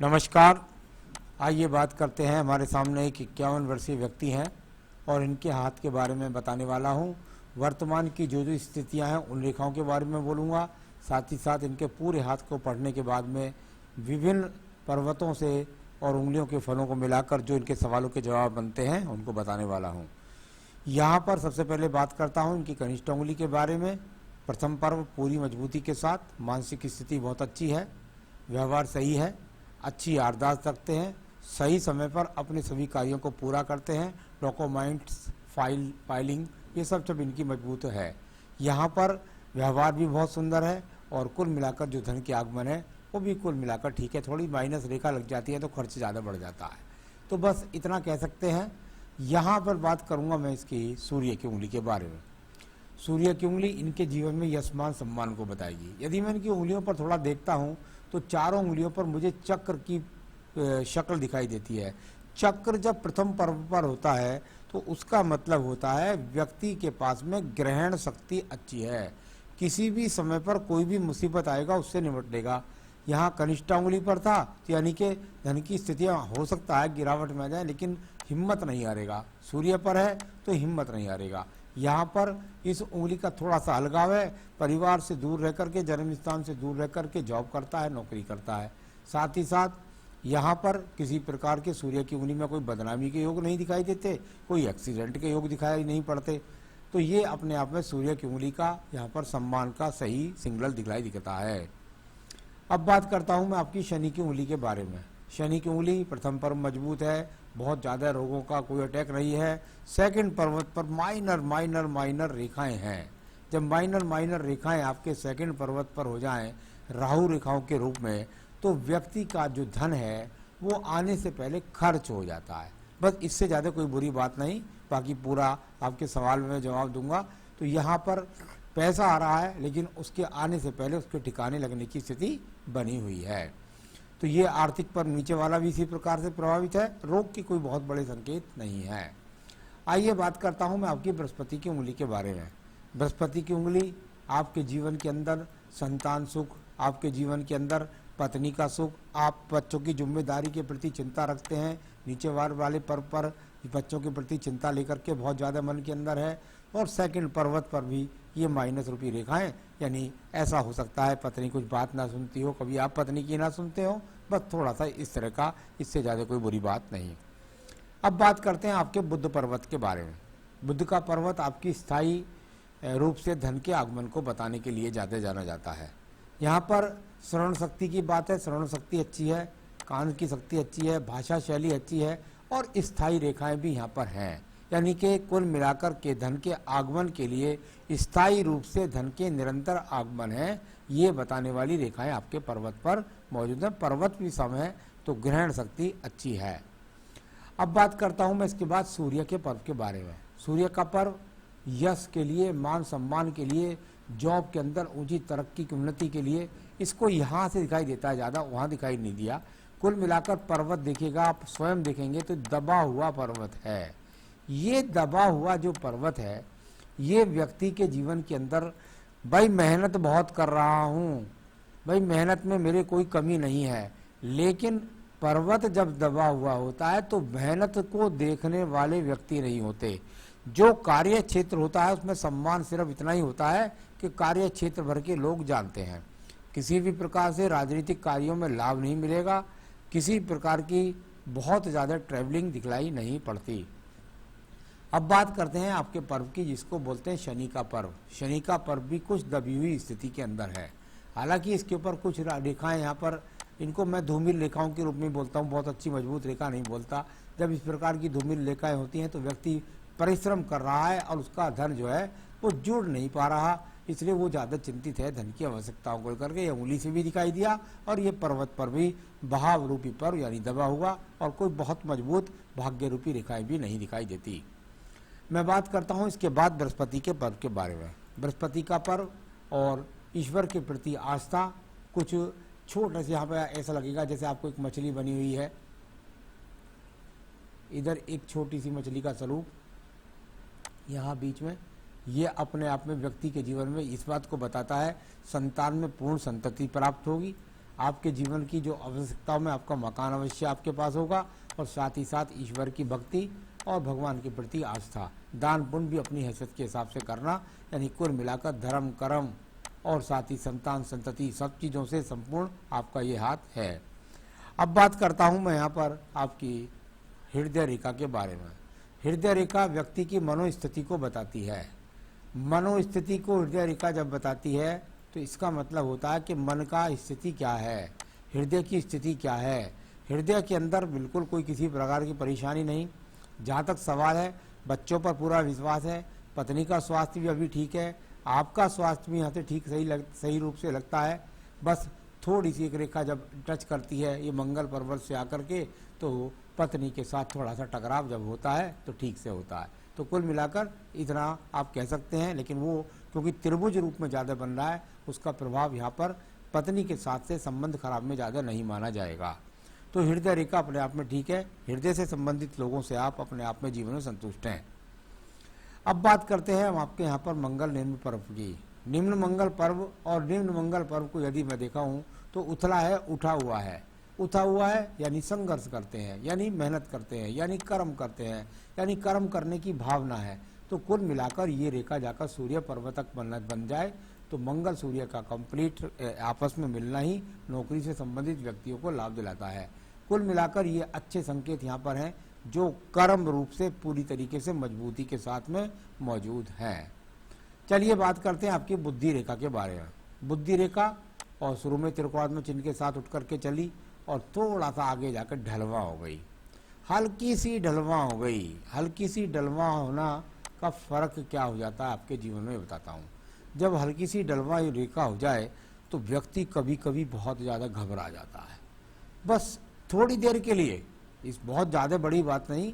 नमस्कार। आइए बात करते हैं। हमारे सामने एक 51 वर्षीय व्यक्ति हैं और इनके हाथ के बारे में बताने वाला हूं। वर्तमान की जो जो स्थितियां हैं उन रेखाओं के बारे में बोलूँगा। साथ ही साथ इनके पूरे हाथ को पढ़ने के बाद में विभिन्न पर्वतों से और उंगलियों के फलों को मिलाकर जो इनके सवालों के जवाब बनते हैं उनको बताने वाला हूँ। यहाँ पर सबसे पहले बात करता हूँ इनकी कनिष्ठ उंगली के बारे में। प्रथम पर्व पूरी मजबूती के साथ, मानसिक स्थिति बहुत अच्छी है, व्यवहार सही है, अच्छी याददाश्त रखते हैं, सही समय पर अपने सभी कार्यों को पूरा करते हैं, डॉक्यूमेंट्स फाइलिंग ये सब इनकी मजबूत है। यहाँ पर व्यवहार भी बहुत सुंदर है और कुल मिलाकर जो धन के आगमन है वो भी कुल मिलाकर ठीक है। थोड़ी माइनस रेखा लग जाती है तो खर्च ज़्यादा बढ़ जाता है, तो बस इतना कह सकते हैं। यहाँ पर बात करूँगा मैं इसकी सूर्य की उंगली के बारे में। सूर्य की उंगली इनके जीवन में यश मान सम्मान को बताएगी। यदि मैं इनकी उंगलियों पर थोड़ा देखता हूँ तो चारों उंगलियों पर मुझे चक्र की शक्ल दिखाई देती है। चक्र जब प्रथम पर्व पर होता है तो उसका मतलब होता है व्यक्ति के पास में ग्रहण शक्ति अच्छी है, किसी भी समय पर कोई भी मुसीबत आएगा उससे निपट लेगा। यहाँ कनिष्ठ उंगली पर था तो यानी कि धन की स्थितियाँ हो सकता है गिरावट में आ जाए लेकिन हिम्मत नहीं हारेगा। सूर्य पर है तो हिम्मत नहीं हारेगा। यहाँ पर इस उंगली का थोड़ा सा अलगाव है, परिवार से दूर रह करके, जन्म स्थान से दूर रह करके जॉब करता है, नौकरी करता है। साथ ही साथ यहाँ पर किसी प्रकार के सूर्य की उंगली में कोई बदनामी के योग नहीं दिखाई देते, कोई एक्सीडेंट के योग दिखाई नहीं पड़ते। तो ये अपने आप में सूर्य की उंगली का यहाँ पर सम्मान का सही सिग्नल दिखलाई दिखता है। अब बात करता हूँ मैं आपकी शनि की उंगली के बारे में। शनि की उंगली प्रथम पर्व मजबूत है, बहुत ज़्यादा रोगों का कोई अटैक नहीं है। सेकंड पर्वत पर माइनर रेखाएं हैं। जब माइनर रेखाएं आपके सेकंड पर्वत पर हो जाएं राहु रेखाओं के रूप में, तो व्यक्ति का जो धन है वो आने से पहले खर्च हो जाता है। बस इससे ज़्यादा कोई बुरी बात नहीं। बाकी पूरा आपके सवाल में जवाब दूंगा। तो यहाँ पर पैसा आ रहा है लेकिन उसके आने से पहले उसके ठिकाने लगने की स्थिति बनी हुई है। तो ये आर्थिक पर नीचे वाला भी इसी प्रकार से प्रभावित है। रोग के कोई बहुत बड़े संकेत नहीं है। आइए बात करता हूँ मैं आपकी बृहस्पति की उंगली के बारे में। बृहस्पति की उंगली आपके जीवन के अंदर संतान सुख, आपके जीवन के अंदर पत्नी का सुख, आप बच्चों की जिम्मेदारी के प्रति चिंता रखते हैं। नीचे वाले पर्व पर बच्चों के प्रति चिंता लेकर के बहुत ज़्यादा मन के अंदर है। और सेकंड पर्वत पर भी ये माइनस रूपी रेखाएं, यानी ऐसा हो सकता है पत्नी कुछ बात ना सुनती हो, कभी आप पत्नी की ना सुनते हो, बस थोड़ा सा इस तरह का, इससे ज़्यादा कोई बुरी बात नहीं। अब बात करते हैं आपके बुध पर्वत के बारे में। बुध का पर्वत आपकी स्थायी रूप से धन के आगमन को बताने के लिए ज़्यादा जाना जाता है। यहाँ पर श्रवण शक्ति की बात है, श्रवण शक्ति अच्छी है, कान की शक्ति अच्छी है, भाषा शैली अच्छी है और स्थायी रेखाएं भी यहाँ पर हैं। यानी कि कुल मिलाकर के धन के आगमन के लिए स्थायी रूप से धन के निरंतर आगमन है, ये बताने वाली रेखाएं आपके पर्वत पर मौजूद है। पर्वत भी सम है तो ग्रहण शक्ति अच्छी है। अब बात करता हूं मैं इसके बाद सूर्य के पर्व के बारे में। सूर्य का पर्व यश के लिए, मान सम्मान के लिए, जॉब के अंदर ऊंची तरक्की की उन्नति के लिए, इसको यहाँ से दिखाई देता है ज़्यादा, वहाँ दिखाई नहीं दिया। कुल मिलाकर पर्वत देखिएगा, आप स्वयं देखेंगे तो दबा हुआ पर्वत है। ये दबा हुआ जो पर्वत है, ये व्यक्ति के जीवन के अंदर भाई मेहनत बहुत कर रहा हूँ, भाई मेहनत में मेरे कोई कमी नहीं है, लेकिन पर्वत जब दबा हुआ होता है तो मेहनत को देखने वाले व्यक्ति नहीं होते। जो कार्य क्षेत्र होता है उसमें सम्मान सिर्फ इतना ही होता है कि कार्य क्षेत्र भर के लोग जानते हैं। किसी भी प्रकार से राजनीतिक कार्यों में लाभ नहीं मिलेगा, किसी प्रकार की बहुत ज़्यादा ट्रैवलिंग दिखलाई नहीं पड़ती। अब बात करते हैं आपके पर्व की, जिसको बोलते हैं शनि का पर्व। शनि का पर्व भी कुछ दबी हुई स्थिति के अंदर है। हालांकि इसके ऊपर कुछ रेखाएं, यहाँ पर इनको मैं धूमिल रेखाओं के रूप में बोलता हूँ, बहुत अच्छी मजबूत रेखा नहीं बोलता। जब इस प्रकार की धूमिल रेखाएं होती हैं तो व्यक्ति परिश्रम कर रहा है और उसका धन जो है वो जुड़ नहीं पा रहा, इसलिए वो ज़्यादा चिंतित है धन की आवश्यकताओं को लेकर के। ये उंगली से भी दिखाई दिया और ये पर्वत पर भी बहाव रूपी पर्व यानी दबा हुआ, और कोई बहुत मजबूत भाग्य रूपी रेखाएं भी नहीं दिखाई देती। मैं बात करता हूँ इसके बाद बृहस्पति के पर्व के बारे में। बृहस्पति का पर्व और ईश्वर के प्रति आस्था, कुछ छोटा से यहाँ पर ऐसा लगेगा जैसे आपको एक मछली बनी हुई है, इधर एक छोटी सी मछली का स्वरूप, यहाँ बीच में, ये अपने आप में व्यक्ति के जीवन में इस बात को बताता है संतान में पूर्ण संतति प्राप्त होगी, आपके जीवन की जो आवश्यकताओं में आपका मकान अवश्य आपके पास होगा, और साथ ही साथ ईश्वर की भक्ति और भगवान के प्रति आस्था, दान पुण्य भी अपनी हैसियत के हिसाब से करना, यानी कुल मिलाकर धर्म कर्म और साथ ही संतान संतति सब चीज़ों से संपूर्ण आपका ये हाथ है। अब बात करता हूँ मैं यहाँ पर आपकी हृदय रेखा के बारे में। हृदय रेखा व्यक्ति की मनोस्थिति को बताती है। मनोस्थिति को हृदय रेखा जब बताती है तो इसका मतलब होता है कि मन का स्थिति क्या है, हृदय की स्थिति क्या है। हृदय के अंदर बिल्कुल कोई किसी प्रकार की परेशानी नहीं। जहाँ तक सवाल है, बच्चों पर पूरा विश्वास है, पत्नी का स्वास्थ्य भी अभी ठीक है, आपका स्वास्थ्य भी यहाँ से ठीक सही रूप से लगता है। बस थोड़ी सी एक रेखा जब टच करती है ये मंगल पर्वत से आकर के, तो पत्नी के साथ थोड़ा सा टकराव जब होता है तो ठीक से होता है। तो कुल मिलाकर इतना आप कह सकते हैं, लेकिन वो क्योंकि त्रिभुज रूप में ज़्यादा बन रहा है, उसका प्रभाव यहाँ पर पत्नी के साथ से संबंध खराब में ज़्यादा नहीं माना जाएगा। तो हृदय रेखा अपने आप में ठीक है। हृदय से संबंधित लोगों से आप अपने आप में जीवन में संतुष्ट हैं। अब बात करते हैं हम आपके यहाँ पर मंगल निम्न पर्व की। निम्न मंगल पर्व और निम्न मंगल पर्व को यदि मैं देखा हूँ तो उथला है, उठा हुआ है। उठा हुआ है यानी संघर्ष करते हैं, यानी मेहनत करते हैं, यानी कर्म करते हैं, यानी कर्म करने की भावना है। तो कुल मिलाकर ये रेखा जाकर सूर्य पर्व तक बन जाए तो मंगल सूर्य का कंप्लीट आपस में मिलना ही नौकरी से संबंधित व्यक्तियों को लाभ दिलाता है। कुल मिलाकर ये अच्छे संकेत यहाँ पर हैं जो कर्म रूप से पूरी तरीके से मजबूती के साथ में मौजूद हैं। चलिए बात करते हैं आपकी बुद्धि रेखा के बारे में। बुद्धि रेखा और शुरू में त्रिकोणात्मक चिन्ह के साथ उठ करके चली और थोड़ा सा आगे जाकर ढलवा हो गई, हल्की सी ढलवा हो गई। हल्की सी ढलवा होना का फर्क क्या हो जाता है आपके जीवन में बताता हूँ। जब हल्की सी ढलवा रेखा हो जाए तो व्यक्ति कभी कभी बहुत ज़्यादा घबरा जाता है। बस थोड़ी देर के लिए, इस बहुत ज़्यादा बड़ी बात नहीं,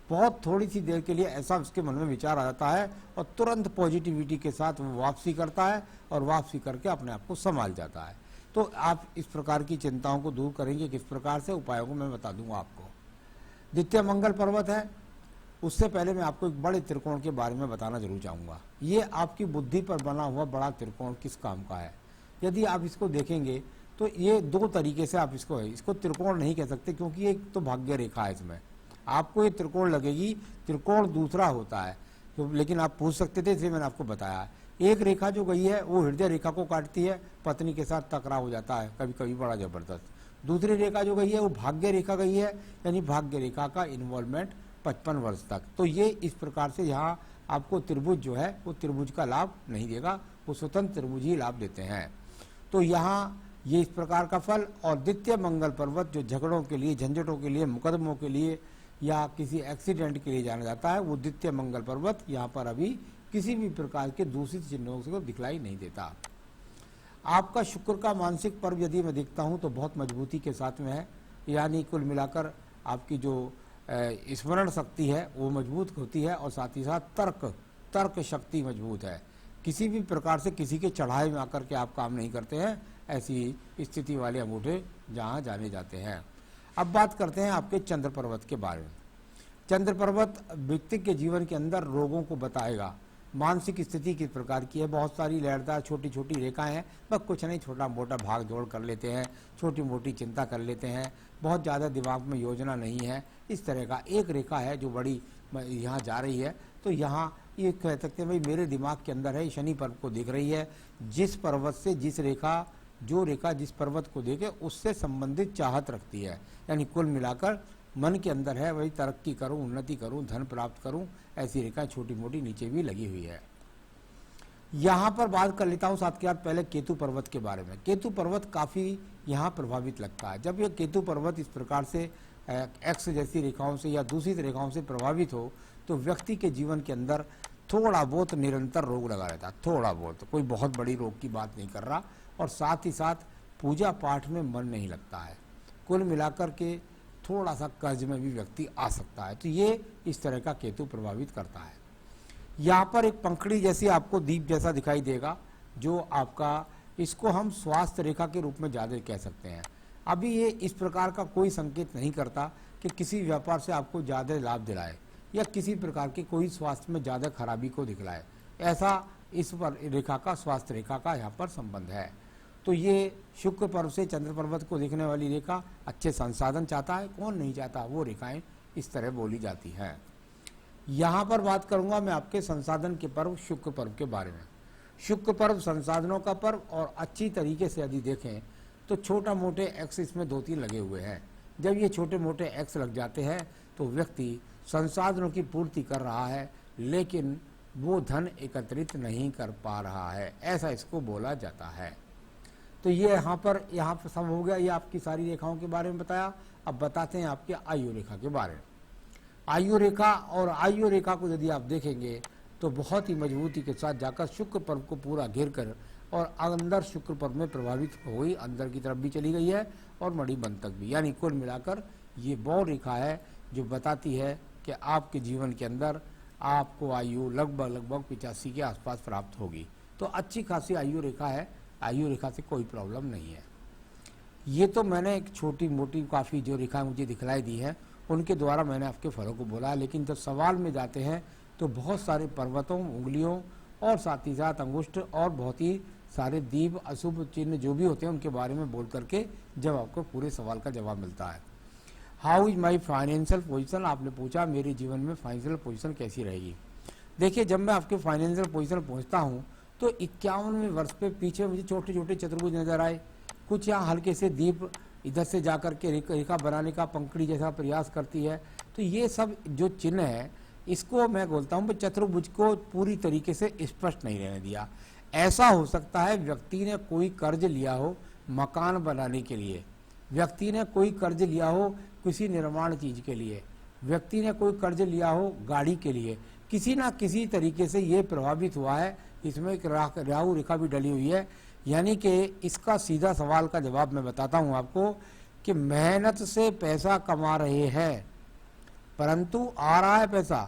बहुत थोड़ी सी देर के लिए ऐसा उसके मन में विचार आ जाता है और तुरंत पॉजिटिविटी के साथ वो वापसी करता है और वापसी करके अपने आप को संभाल जाता है। तो आप इस प्रकार की चिंताओं को दूर करेंगे किस प्रकार से, उपायों को मैं बता दूंगा आपको। द्वितीय मंगल पर्वत है, उससे पहले मैं आपको एक बड़े त्रिकोण के बारे में बताना जरूर चाहूँगा। ये आपकी बुद्धि पर बना हुआ बड़ा त्रिकोण किस काम का है, यदि आप इसको देखेंगे तो ये दो तरीके से आप इसको त्रिकोण नहीं कह सकते, क्योंकि एक तो भाग्य रेखा है, इसमें आपको ये त्रिकोण लगेगी, त्रिकोण दूसरा होता है। तो लेकिन आप पूछ सकते थे, इसलिए मैंने आपको बताया। एक रेखा जो गई है वो हृदय रेखा को काटती है, पत्नी के साथ टकराव हो जाता है कभी कभी बड़ा जबरदस्त। दूसरी रेखा जो गई है वो भाग्य रेखा गई है, यानी भाग्य रेखा का इन्वॉल्वमेंट 55 वर्ष तक। तो ये इस प्रकार से यहाँ आपको त्रिभुज जो है वो त्रिभुज का लाभ नहीं देगा, वो स्वतंत्र त्रिभुज ही लाभ देते हैं। तो यहाँ ये इस प्रकार का फल। और द्वितीय मंगल पर्वत जो झगड़ों के लिए, झंझटों के लिए, मुकदमों के लिए या किसी एक्सीडेंट के लिए जाना जाता है, वो द्वितीय मंगल पर्वत यहाँ पर अभी किसी भी प्रकार के दूषित चिन्हों को दिखलाई नहीं देता। आपका शुक्र का मानसिक पर्व यदि मैं देखता हूँ तो बहुत मजबूती के साथ में है, यानी कुल मिलाकर आपकी जो स्मरण शक्ति है वो मजबूत होती है और साथ ही साथ तर्क शक्ति मजबूत है। किसी भी प्रकार से किसी के चढ़ाए में आकर के आप काम नहीं करते हैं, ऐसी स्थिति वाले अंगूठे जहाँ जाने जाते हैं। अब बात करते हैं आपके चंद्र पर्वत के बारे में। चंद्र पर्वत व्यक्ति के जीवन के अंदर रोगों को बताएगा। मानसिक स्थिति किस प्रकार की है, बहुत सारी लहरदार छोटी छोटी रेखाएं हैं, बस कुछ नहीं, छोटा मोटा भाग जोड़ कर लेते हैं, छोटी मोटी चिंता कर लेते हैं, बहुत ज़्यादा दिमाग में योजना नहीं है। इस तरह का एक रेखा है जो बड़ी यहाँ जा रही है। तो यहाँ ये कह सकते हैं भाई मेरे दिमाग के अंदर है, शनि पर्वत को देख रही है। जिस पर्वत से जो रेखा जिस पर्वत को देखे उससे संबंधित चाहत रखती है, यानी कुल मिलाकर मन के अंदर है वही तरक्की करूं, उन्नति करूं, धन प्राप्त करूं, ऐसी रेखा छोटी मोटी नीचे भी लगी हुई है। यहाँ पर बात कर लेता हूँ साथ के साथ पहले केतु पर्वत के बारे में। केतु पर्वत काफ़ी यहाँ प्रभावित लगता है। जब यह केतु पर्वत इस प्रकार से एक्स जैसी रेखाओं से या दूसरी रेखाओं से प्रभावित हो तो व्यक्ति के जीवन के अंदर थोड़ा बहुत निरंतर रोग लगा रहता है, थोड़ा बहुत, कोई बहुत बड़ी रोग की बात नहीं कर रहा। और साथ ही साथ पूजा पाठ में मन नहीं लगता है, कुल मिलाकर के थोड़ा सा कर्ज में भी व्यक्ति आ सकता है। तो ये इस तरह का केतु प्रभावित करता है। यहाँ पर एक पंखड़ी जैसी आपको दीप जैसा दिखाई देगा, जो आपका, इसको हम स्वास्थ्य रेखा के रूप में ज़्यादा कह सकते हैं। अभी ये इस प्रकार का कोई संकेत नहीं करता कि किसी व्यापार से आपको ज़्यादा लाभ दिलाए या किसी प्रकार के कोई स्वास्थ्य में ज़्यादा खराबी को दिखलाए, ऐसा इस पर रेखा का, स्वास्थ्य रेखा का यहाँ पर संबंध है। तो ये शुक्र पर्व से चंद्र पर्वत को देखने वाली रेखा अच्छे संसाधन चाहता है, कौन नहीं चाहता, वो रेखाएं इस तरह बोली जाती हैं। यहाँ पर बात करूंगा मैं आपके संसाधन के पर्व शुक्र पर्व के बारे में। शुक्र पर्व संसाधनों का पर्व, और अच्छी तरीके से यदि देखें तो छोटा मोटे एक्स इसमें 2-3 लगे हुए हैं। जब ये छोटे मोटे एक्स लग जाते हैं तो व्यक्ति संसाधनों की पूर्ति कर रहा है, लेकिन वो धन एकत्रित नहीं कर पा रहा है, ऐसा इसको बोला जाता है। तो ये यहाँ पर सब हो गया, ये आपकी सारी रेखाओं के बारे में बताया। अब बताते हैं आपके आयु रेखा के बारे में। आयु रेखा, और आयु रेखा को यदि आप देखेंगे तो बहुत ही मजबूती के साथ जाकर शुक्र पर्व को पूरा घेर कर और अंदर शुक्र पर्व में प्रभावित हो गई, अंदर की तरफ भी चली गई है और मणिबंध तक भी। यानी कुल मिलाकर ये वो रेखा है जो बताती है कि आपके जीवन के अंदर आपको आयु लगभग 85 के आसपास प्राप्त होगी। तो अच्छी खासी आयु रेखा है, आयु रेखा से कोई प्रॉब्लम नहीं है। ये तो मैंने एक छोटी मोटी काफ़ी जो रेखाएं मुझे दिखलाई दी है उनके द्वारा मैंने आपके फलों को बोला, लेकिन जब सवाल में जाते हैं तो बहुत सारे पर्वतों, उंगलियों और साथ ही साथ अंगुष्ठ और बहुत ही सारे दीप, अशुभ चिन्ह जो भी होते हैं उनके बारे में बोल करके जब आपको पूरे सवाल का जवाब मिलता है। How is my financial position, आपने पूछा मेरे जीवन में फाइनेंशियल पोजीशन कैसी रहेगी। देखिए, जब मैं आपके फाइनेंशियल पोजीशन पहुंचता हूँ तो 51वें वर्ष पे पीछे मुझे छोटे छोटे चतुर्भुज नजर आए, कुछ यहाँ हल्के से दीप इधर से जाकर के रेखा बनाने का पंखड़ी जैसा प्रयास करती है। तो ये सब जो चिन्ह है इसको मैं बोलता हूँ चतुर्भुज को पूरी तरीके से स्पष्ट नहीं रहने दिया। ऐसा हो सकता है व्यक्ति ने कोई कर्ज लिया हो मकान बनाने के लिए, व्यक्ति ने कोई कर्ज लिया हो किसी निर्माण चीज के लिए, व्यक्ति ने कोई कर्ज लिया हो गाड़ी के लिए, किसी ना किसी तरीके से ये प्रभावित हुआ है। इसमें एक राहु रेखा भी डली हुई है। यानी कि इसका सीधा सवाल का जवाब मैं बताता हूं आपको कि मेहनत से पैसा कमा रहे हैं, परंतु आ रहा है पैसा,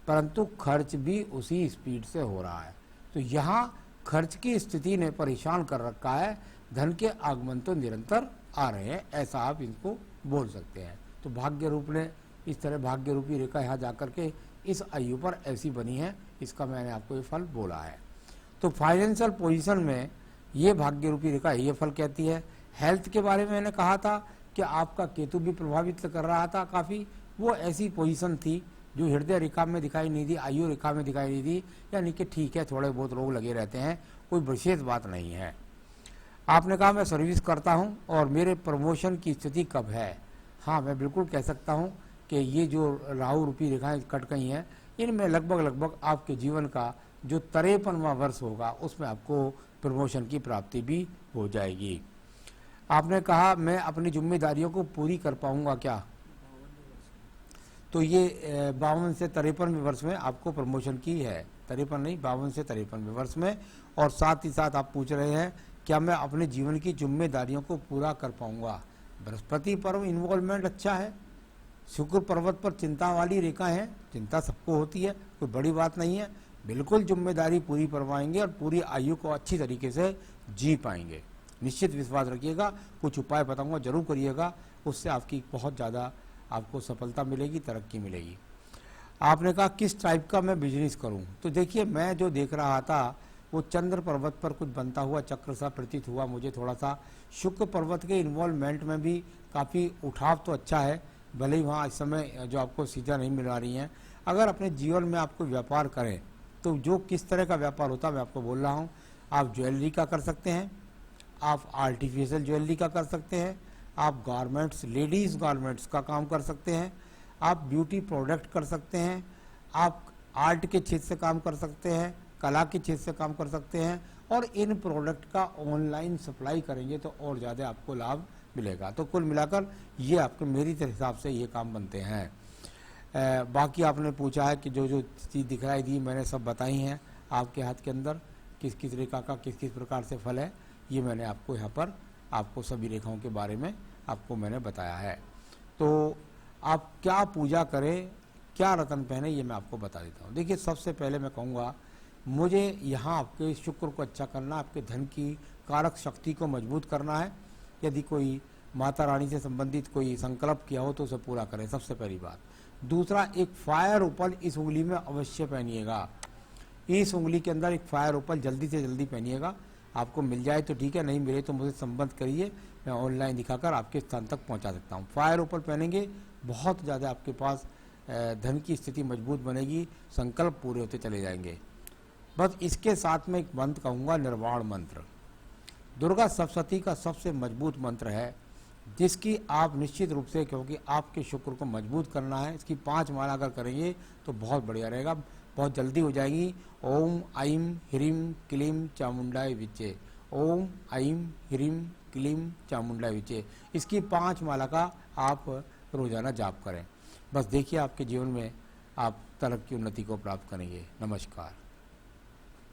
परंतु खर्च भी उसी स्पीड से हो रहा है। तो यहाँ खर्च की स्थिति ने परेशान कर रखा है, धन के आगमन तो निरंतर आ रहे हैं, ऐसा आप इनको बोल सकते हैं। तो भाग्य रूप ने इस तरह भाग्य रूपी रेखा यहाँ जाकर के इस आयु पर ऐसी बनी है, इसका मैंने आपको ये फल बोला है। तो फाइनेंशियल पोजीशन में ये भाग्य रूपी रेखा ये फल कहती है। हेल्थ के बारे में मैंने कहा था कि आपका केतु भी प्रभावित कर रहा था काफ़ी, वो ऐसी पोजीशन थी जो हृदय रेखा में दिखाई नहीं दी, आयु रेखा में दिखाई नहीं दी। यानी कि ठीक है, थोड़े बहुत रोग लगे रहते हैं, कोई विशेष बात नहीं है। आपने कहा मैं सर्विस करता हूं और मेरे प्रमोशन की स्थिति कब है। हाँ, मैं बिल्कुल कह सकता हूं कि ये जो राहु रूपी रेखाएं कट गई हैं, इनमें लगभग आपके जीवन का जो 53वां वर्ष होगा उसमें आपको प्रमोशन की प्राप्ति भी हो जाएगी। आपने कहा मैं अपनी जिम्मेदारियों को पूरी कर पाऊंगा क्या, तो ये 52 से 53वें वर्ष में आपको प्रमोशन की है, 53 नहीं 52 से 53वें वर्ष में। और साथ ही साथ आप पूछ रहे हैं क्या मैं अपने जीवन की जिम्मेदारियों को पूरा कर पाऊंगा। बृहस्पति पर्व इन्वॉल्वमेंट अच्छा है, शुक्र पर्वत पर चिंता वाली रेखा है, चिंता सबको होती है, कोई बड़ी बात नहीं है। बिल्कुल जिम्मेदारी पूरी करवाएंगे और पूरी आयु को अच्छी तरीके से जी पाएंगे, निश्चित विश्वास रखिएगा। कुछ उपाय बताऊंगा, जरूर करिएगा, उससे आपकी बहुत ज़्यादा आपको सफलता मिलेगी, तरक्की मिलेगी। आपने कहा किस टाइप का मैं बिजनेस करूं, तो देखिए मैं जो देख रहा था वो चंद्र पर्वत पर कुछ बनता हुआ चक्र सा प्रतीत हुआ मुझे थोड़ा सा। शुक्र पर्वत के इन्वॉल्वमेंट में भी काफ़ी उठाव तो अच्छा है, भले ही वहाँ इस समय जो आपको सीधा नहीं मिल रही हैं। अगर अपने जीवन में आपको व्यापार करें तो जो किस तरह का व्यापार होता है मैं आपको बोल रहा हूँ। आप ज्वेलरी का कर सकते हैं, आप आर्टिफिशियल ज्वेलरी का कर सकते हैं, आप गारमेंट्स, लेडीज़ गारमेंट्स का काम कर सकते हैं, आप ब्यूटी प्रोडक्ट कर सकते हैं, आप आर्ट के क्षेत्र से काम कर सकते हैं, कला के क्षेत्र से काम कर सकते हैं, और इन प्रोडक्ट का ऑनलाइन सप्लाई करेंगे तो और ज़्यादा आपको लाभ मिलेगा। तो कुल मिलाकर ये आपके मेरी हिसाब से ये काम बनते हैं। बाकी आपने पूछा है कि जो जो चीज़ दिखाई दी मैंने सब बताई हैं। आपके हाथ के अंदर किस किस रेखा का किस किस प्रकार से फल है ये मैंने आपको यहाँ पर आपको सभी रेखाओं के बारे में आपको मैंने बताया है। तो आप क्या पूजा करें, क्या रत्न पहने, ये मैं आपको बता देता हूँ। देखिए सबसे पहले मैं कहूँगा मुझे यहाँ आपके शुक्र को अच्छा करना, आपके धन की कारक शक्ति को मजबूत करना है। यदि कोई माता रानी से संबंधित कोई संकल्प किया हो तो उसे पूरा करें, सबसे पहली बात। दूसरा, एक फायर उपल इस उंगली में अवश्य पहनिएगा, इस उंगली के अंदर एक फायर उपल जल्दी से जल्दी पहनिएगा। आपको मिल जाए तो ठीक है, नहीं मिले तो मुझे संपर्क करिए, मैं ऑनलाइन दिखाकर आपके स्थान तक पहुंचा सकता हूं। फायर ओपल पहनेंगे, बहुत ज़्यादा आपके पास धन की स्थिति मजबूत बनेगी, संकल्प पूरे होते चले जाएंगे। बस इसके साथ में एक मंत्र कहूँगा, निर्वाण मंत्र। दुर्गा सप्तशती का सबसे मजबूत मंत्र है, जिसकी आप निश्चित रूप से, क्योंकि आपके शुक्र को मजबूत करना है, इसकी 5 माला अगर करेंगे तो बहुत बढ़िया रहेगा, बहुत जल्दी हो जाएगी। ओम ऐं ह्रीं क्लीं चामुंडाय विचे, ओम ऐं ह्रीं क्लीं चामुंडाय विचे, इसकी 5 माला का आप रोजाना जाप करें। बस देखिए आपके जीवन में आप तरक्की उन्नति को प्राप्त करेंगे। नमस्कार।